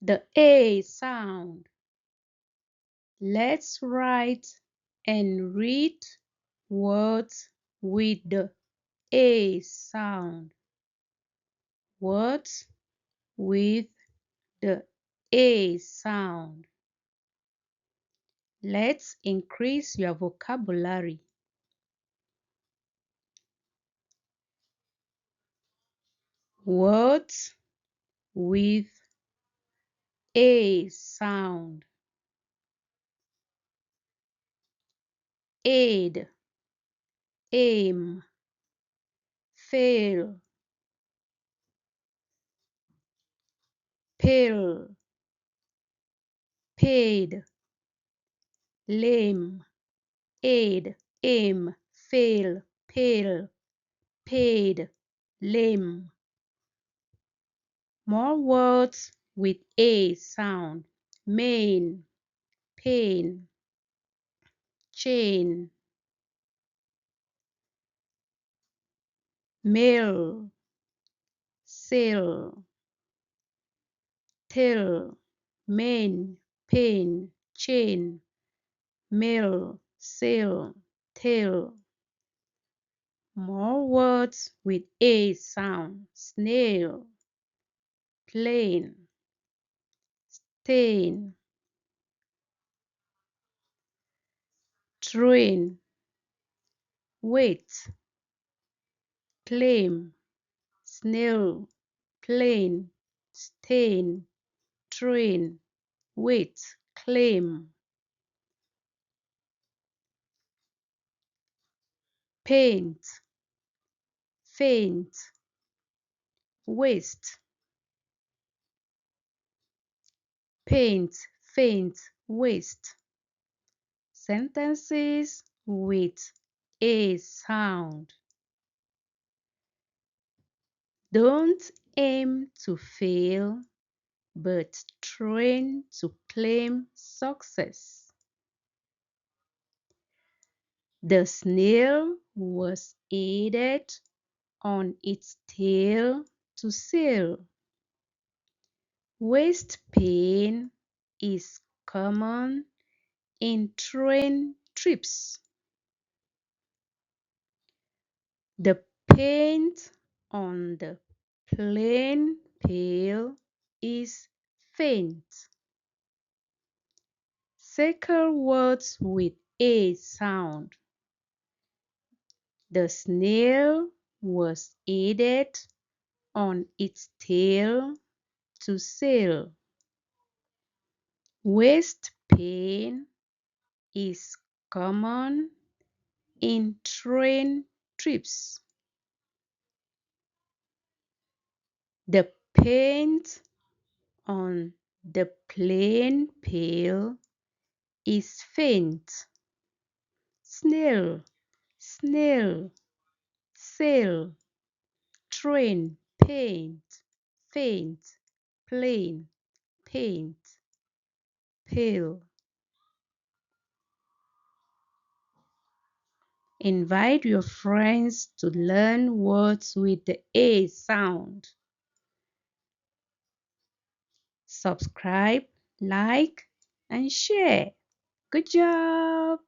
The A sound. Let's write and read words with the A sound. Words with the A sound. Let's increase your vocabulary. Words with A sound. Aid, aim, fail, pill, paid, lame, aid, aim, fail, pale, paid, lame. More words with A sound. Main, pain, chain, mill, sail, till, main, pain, chain, mill, sail, tail. More words with A sound. Snail, plane, stain, train, wait, claim, snail, plane, stain, train, wait, claim. Paint, faint, waste, paint, faint, waste. Sentences with A sound. Don't aim to fail, but train to claim success. The snail was aided on its tail to sail. Waist pain is common in train trips. The paint on the plain pale is faint. Circle words with A sound. The snail was aided on its tail to sail. Waist pain is common in train trips. The paint on the plain pale is faint. Snail, snail, sail, train, paint, faint, plain, paint, pale. Invite your friends to learn words with the A sound. Subscribe, like, and share. Good job!